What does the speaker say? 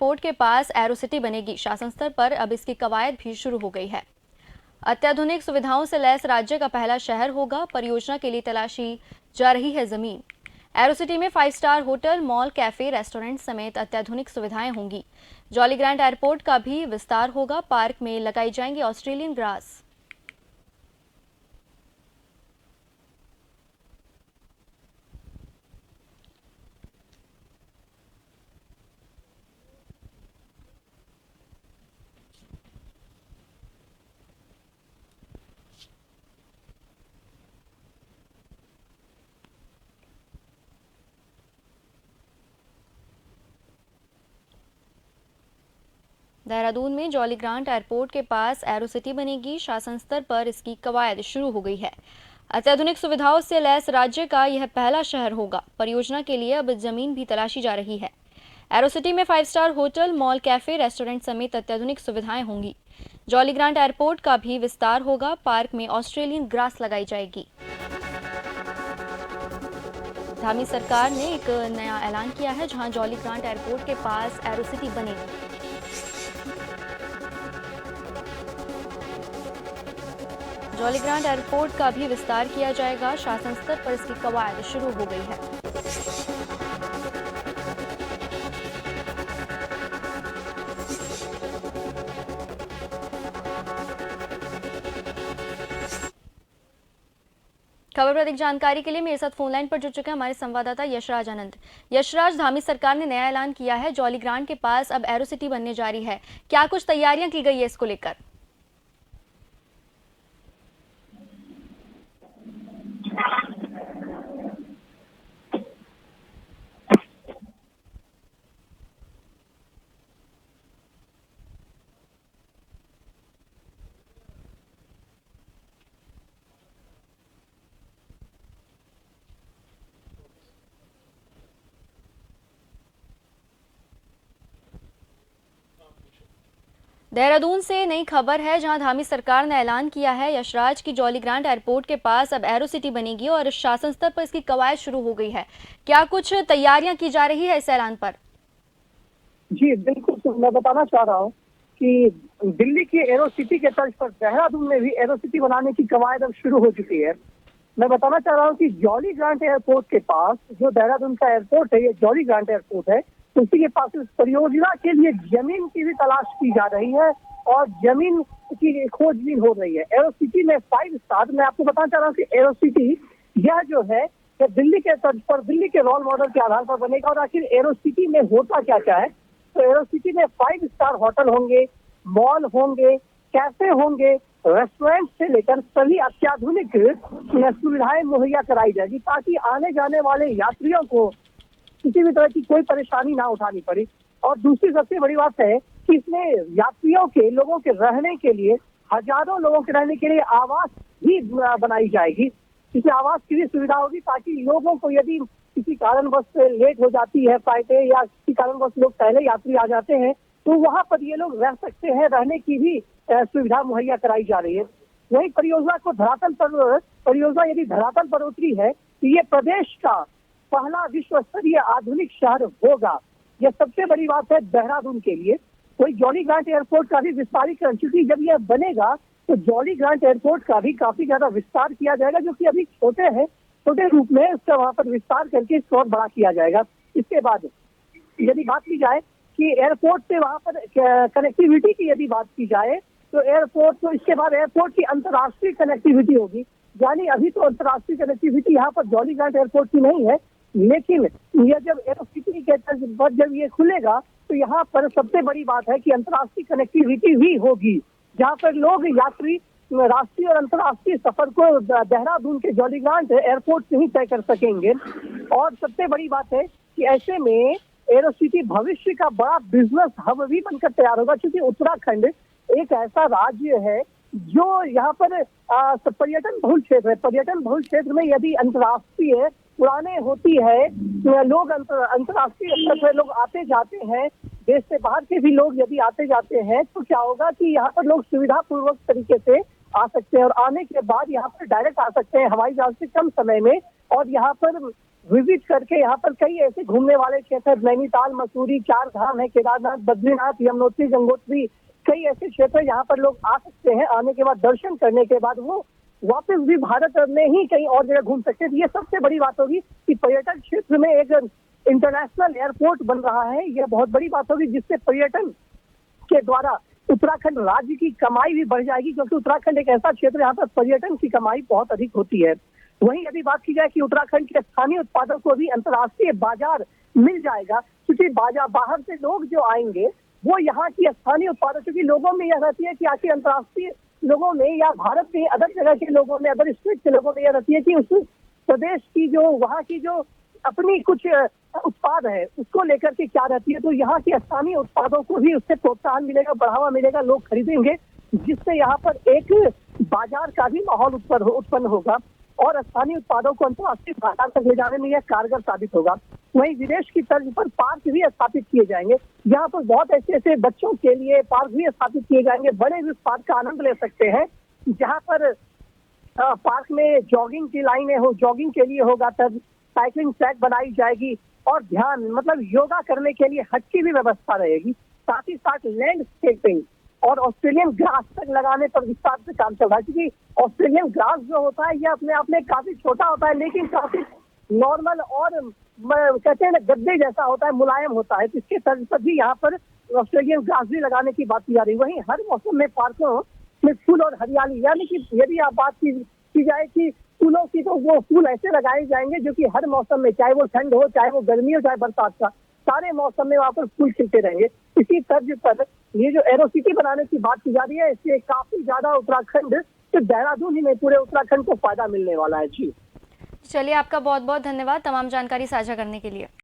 Airport के पास arrow city बनेगी। शासन स्तर पर अब इसकी कवायद भी शुरू हो गई है। अत्याधुनिक सुविधाओं से लैस राज्य का पहला शहर होगा। परियोजना के लिए तलाशी जा रही है जमीन। एरो सिटी में 5 star hotel, mall, cafe, restaurant समेत अत्याधुनिक सुविधाएं होंगी। जॉली ग्रांट एयरपोर्ट का भी विस्तार होगा। पार्क में लगाई जाएंगी ऑस्ट्रेलियन ग्रास। देहरादून में जॉली ग्रांट एयरपोर्ट के पास एरो सिटी बनेगी। शासन स्तर पर इसकी कवायद शुरू हो गई है। अत्याधुनिक सुविधाओं से लैस राज्य का यह पहला शहर होगा। परियोजना के लिए अब जमीन भी तलाशी जा रही है। एरो सिटी में 5 star hotel, mall, cafe, restaurant समेत अत्याधुनिक सुविधाएं होंगी। जॉली ग्रांट एयरपोर्ट का भी विस्तार होगा। पार्क में ऑस्ट्रेलियन ग्रास लगाई जाएगी। धामी सरकार ने एक नया ऐलान किया है, जहां जॉली ग्रांट एयरपोर्ट के पास एरो सिटी बनेगी। जॉली ग्रांट एयरपोर्ट का भी विस्तार किया जाएगा। शासन स्तर पर इसकी कवायद शुरू हो गई है। खबर पर अधिक जानकारी के लिए मेरे साथ फोन लाइन पर जुड़ चुके हैं हमारे संवाददाता यशराज आनंद। यशराज, धामी सरकार ने नया ऐलान किया है, जॉली ग्रांट के पास अब एरो सिटी बनने जा रही है। क्या कुछ तैयारियां की गई है इसको लेकर? देहरादून से नई खबर है, जहां धामी सरकार ने ऐलान किया है यशराज की जॉली ग्रांट एयरपोर्ट के पास अब एरो सिटी बनेगी और शासन स्तर पर इसकी कवायद शुरू हो गई है। क्या कुछ तैयारियां की जा रही है इस ऐलान पर? जी बिल्कुल, तो मैं बताना चाह रहा हूँ कि दिल्ली की एरो सिटी के तर्ज पर देहरादून में भी एरो सिटी बनाने की कवायद अब शुरू हो चुकी है। मैं बताना चाह रहा हूँ कि जॉली ग्रांट एयरपोर्ट के पास जो देहरादून का एयरपोर्ट है, ये जॉली ग्रांट एयरपोर्ट है, उसी के पास इस परियोजना के लिए जमीन की भी तलाश की जा रही है और जमीन की खोजबीन हो रही है। एरो सिटी में 5 स्टार, मैं आपको बताना चाह रहा हूँ कि एरो सिटी यह जो है ये दिल्ली के तर्ज पर, दिल्ली के रोल मॉडल के आधार पर बनेगा। और आखिर एरो सिटी में होता क्या क्या है, तो एरो सिटी में 5 स्टार होटल होंगे, मॉल होंगे, कैफे होंगे, रेस्टोरेंट से लेकर सभी अत्याधुनिक सुविधाएं मुहैया कराई जाएगी, ताकि आने जाने वाले यात्रियों को किसी भी तरह की कोई परेशानी ना उठानी पड़े। और दूसरी सबसे बड़ी बात है कि इसमें यात्रियों के, लोगों के रहने के लिए, हजारों लोगों के रहने के लिए आवास भी बनाई जाएगी। इसमें आवास की भी सुविधा होगी, ताकि लोगों को यदि किसी कारणवश लेट हो जाती है फ्लाइटें या किसी कारणवश लोग पहले यात्री आ जाते हैं, तो वहां पर ये लोग रह सकते हैं, रहने की भी सुविधा मुहैया कराई जा रही है। वही परियोजना यदि धरातल पर उतरी है तो ये प्रदेश का पहला विश्व स्तरीय आधुनिक शहर होगा। यह सबसे बड़ी बात है देहरादून के लिए। वही जॉली ग्रांट एयरपोर्ट का भी विस्तारीकरण, क्योंकि जब यह बनेगा तो जॉली ग्रांट एयरपोर्ट का भी काफी ज्यादा विस्तार किया जाएगा, जो कि अभी छोटे है, छोटे रूप में उसका वहां पर विस्तार करके इसको और बड़ा किया जाएगा। इसके बाद यदि बात की जाए कि एयरपोर्ट से वहां पर कनेक्टिविटी की यदि बात की जाए, तो एयरपोर्ट, तो इसके बाद एयरपोर्ट की अंतर्राष्ट्रीय कनेक्टिविटी होगी। यानी अभी तो अंतर्राष्ट्रीय कनेक्टिविटी यहाँ पर जॉली ग्रांट एयरपोर्ट की नहीं है, लेकिन यह जब एरो सिटी के तर्ज जब ये खुलेगा तो यहाँ पर सबसे बड़ी बात है कि अंतर्राष्ट्रीय कनेक्टिविटी भी होगी, जहाँ पर लोग, यात्री राष्ट्रीय और अंतर्राष्ट्रीय सफर को देहरादून के जॉली ग्रांट एयरपोर्ट से ही तय कर सकेंगे। और सबसे बड़ी बात है कि ऐसे में एरो सिटी भविष्य का बड़ा बिजनेस हब भी बनकर तैयार होगा, क्योंकि उत्तराखंड एक ऐसा राज्य है जो यहाँ पर पर्यटन बहुल क्षेत्र है। पर्यटन बहुल क्षेत्र में यदि अंतर्राष्ट्रीय उड़ानें होती है, लोग अंतर्राष्ट्रीय स्तर पर लोग आते जाते हैं, देश से बाहर के भी लोग यदि आते जाते हैं, तो क्या होगा कि यहाँ पर लोग सुविधा पूर्वक तरीके से आ सकते हैं और आने के बाद यहाँ पर डायरेक्ट आ सकते हैं हवाई जहाज से कम समय में और यहाँ पर विजिट करके यहाँ पर कई ऐसे घूमने वाले क्षेत्र, नैनीताल, मसूरी, चार धाम है, केदारनाथ, बद्रीनाथ, यमुनोत्री, गंगोत्री, कई ऐसे क्षेत्र यहाँ पर लोग आ सकते हैं। आने के बाद दर्शन करने के बाद वो वापस भी भारत में ही कहीं और जगह घूम सकते हैं। ये सबसे बड़ी बात होगी कि पर्यटन क्षेत्र में एक इंटरनेशनल एयरपोर्ट बन रहा है। यह बहुत बड़ी बात होगी जिससे पर्यटन के द्वारा उत्तराखंड राज्य की कमाई भी बढ़ जाएगी, क्योंकि उत्तराखंड एक ऐसा क्षेत्र यहाँ पर पर्यटन की कमाई बहुत अधिक होती है। वहीं यदि बात की जाए कि उत्तराखंड के स्थानीय उत्पादों को भी अंतर्राष्ट्रीय बाजार मिल जाएगा, क्योंकि बाहर से लोग जो आएंगे वो यहाँ की स्थानीय उत्पादों, क्योंकि लोगों में यह रहती है कि आखिर अंतर्राष्ट्रीय लोगों में या भारत के अदर जगह के लोगों में, अदर स्टेट के लोगों में यह रहती है कि उस प्रदेश की जो वहाँ की जो अपनी कुछ उत्पाद है उसको लेकर के क्या रहती है, तो यहाँ के स्थानीय उत्पादों को भी उससे प्रोत्साहन मिलेगा, बढ़ावा मिलेगा, लोग खरीदेंगे, जिससे यहाँ पर एक बाजार का भी माहौल उत्पन्न होगा और स्थानीय उत्पादों को अंतर्राष्ट्रीय बाजार तक ले जाने में यह कारगर साबित होगा। वहीं विदेश की तर्ज पर पार्क भी स्थापित किए जाएंगे। यहाँ पर बहुत ऐसे बच्चों के लिए पार्क भी स्थापित किए जाएंगे। बड़े भी उस पार्क का आनंद ले सकते हैं, जहाँ पर पार्क में जॉगिंग की लाइनें हो, जॉगिंग के लिए होगा, तब साइकिलिंग ट्रैक बनाई जाएगी और ध्यान मतलब योगा करने के लिए हट की भी व्यवस्था रहेगी। साथ ही साथ लैंडस्केपिंग और ऑस्ट्रेलियन ग्रास तक लगाने पर विस्तार से काम चल रहा है, क्योंकि ऑस्ट्रेलियन ग्रास जो होता है यह अपने आप में काफी छोटा होता है, लेकिन काफी नॉर्मल और कहते हैं ना गद्दे जैसा होता है, मुलायम होता है। तो इसके तर्ज पर भी यहाँ पर ऑस्ट्रेलियन ग्रास भी लगाने की बात की जा रही है। वहीं हर मौसम में पार्कों में फूल और हरियाली, यानी कि यदि आप बात की जाए कि फूलों की, तो वो फूल ऐसे लगाए जाएंगे जो कि हर मौसम में, चाहे वो ठंड हो, चाहे वो गर्मी हो, चाहे बरसात का, सारे मौसम में वहाँ पर फूल खिलते रहेंगे। इसी तर्ज पर ये जो एरो सिटी बनाने की बात की जा रही है, इससे काफी ज्यादा उत्तराखंड, सिर्फ देहरादून ही नहीं पूरे उत्तराखंड को फायदा मिलने वाला है। जी चलिए, आपका बहुत बहुत धन्यवाद तमाम जानकारी साझा करने के लिए।